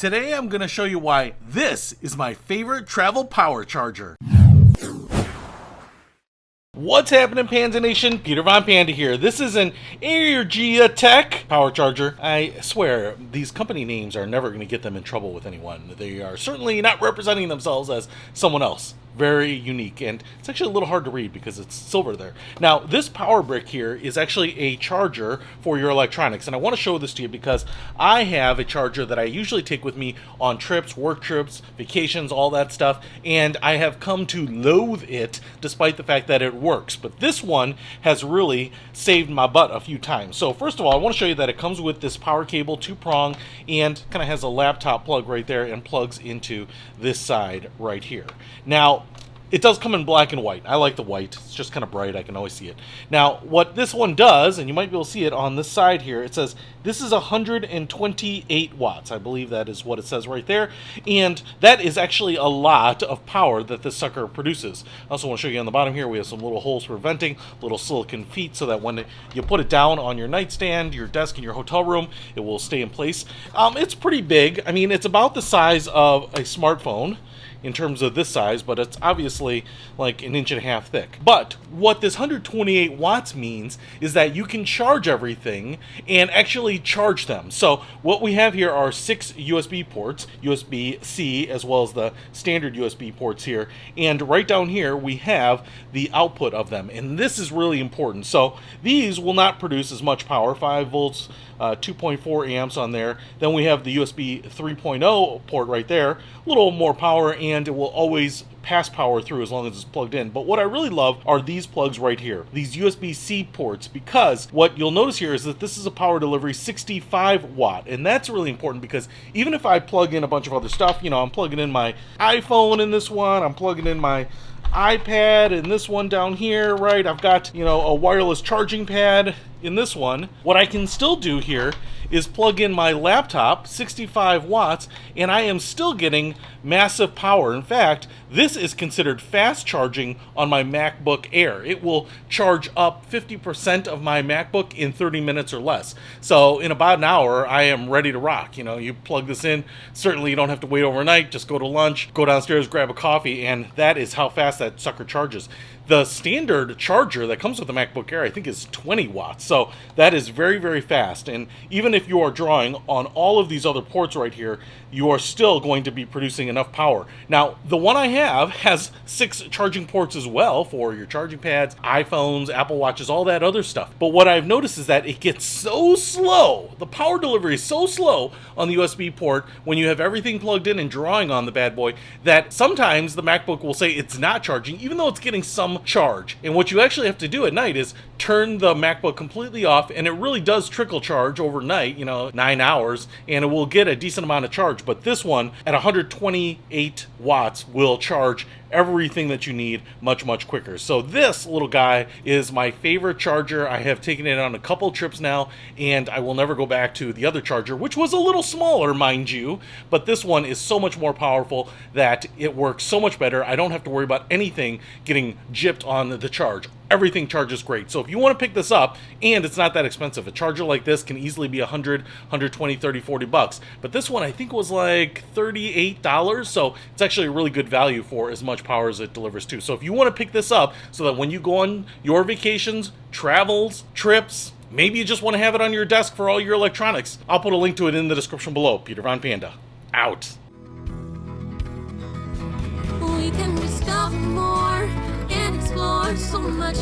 Today I'm going to show you why this is my favorite travel power charger. What's happening, Panda Nation? Peter Von Panda here. This is an Aergiatech power charger. I swear, these company names are never going to get them in trouble with anyone. They are certainly not representing themselves as someone else. Very unique, and it's actually a little hard to read because it's silver there. Now, this power brick here is actually a charger for your electronics, and I want to show this to you because I have a charger that I usually take with me on trips, work trips, vacations, all that stuff, and I have come to loathe it despite the fact that it works. But this one has really saved my butt a few times. So first of all, I want to show you that it comes with this power cable, 2-prong, and kind of has a laptop plug right there and plugs into this side right here. Now, it does come in black and white. I like the white. It's just kind of bright. I can always see it. Now, what this one does, and you might be able to see it on this side here, it says this is 128 watts. I believe that is what it says right there. And that is actually a lot of power that this sucker produces. I also want to show you on the bottom here, we have some little holes for venting, little silicone feet, so that when you put it down on your nightstand, your desk in your hotel room, it will stay in place. It's pretty big. I mean, it's about the size of a smartphone in terms of this size, but it's obviously like 1.5 inches thick. But what this 128 watts means is that you can charge everything and actually charge them. So what we have here are 6 USB ports, USB-C as well as the standard USB ports here, and right down here we have the output of them, and this is really important. So these will not produce as much power, 5 volts, 2.4 amps on there. Then we have the USB 3.0 port right there, a little more power, and it will always pass power through as long as it's plugged in. But what I really love are these plugs right here, these USB-C ports, because what you'll notice here is that this is a power delivery 65 watt, and that's really important because even if I plug in a bunch of other stuff, you know, I'm plugging in my iPhone in this one, I'm plugging in my iPad in this one down here, right? I've got, you know, a wireless charging pad in this one. What I can still do here is plug in my laptop, 65 watts, and I am still getting massive power. In fact, this is considered fast charging on my MacBook Air. It will charge up 50% of my MacBook in 30 minutes or less. So in about an hour, I am ready to rock. You know, you plug this in, certainly you don't have to wait overnight, just go to lunch, go downstairs, grab a coffee, and that is how fast that sucker charges. The standard charger that comes with the MacBook Air, I think, is 20 watts. So that is very, very fast. And even if you are drawing on all of these other ports right here, you are still going to be producing enough power. Now, the one I have has 6 charging ports as well for your charging pads, iPhones, Apple Watches, all that other stuff. But what I've noticed is that it gets so slow. The power delivery is so slow on the USB port when you have everything plugged in and drawing on the bad boy that sometimes the MacBook will say it's not charging, even though it's getting some charge. And what you actually have to do at night is turn the MacBook completely off, and it really does trickle charge overnight, you know, 9 hours, and it will get a decent amount of charge. But this one at 128 watts will charge everything that you need much, much quicker. So this little guy is my favorite charger. I have taken it on a couple trips now, and I will never go back to the other charger, which was a little smaller, mind you, but this one is so much more powerful that it works so much better. I don't have to worry about anything getting gypped on the charge. Everything charges great. So if you want to pick this up, and it's not that expensive, a charger like this can easily be 100, 120, 30, 40 bucks. But this one I think was like $38, so it's actually a really good value for as much power as it delivers too. So if you want to pick this up so that when you go on your vacations, travels, trips, maybe you just want to have it on your desk for all your electronics, I'll put a link to it in the description below. Peter Von Panda, out. We can discover more and explore so much.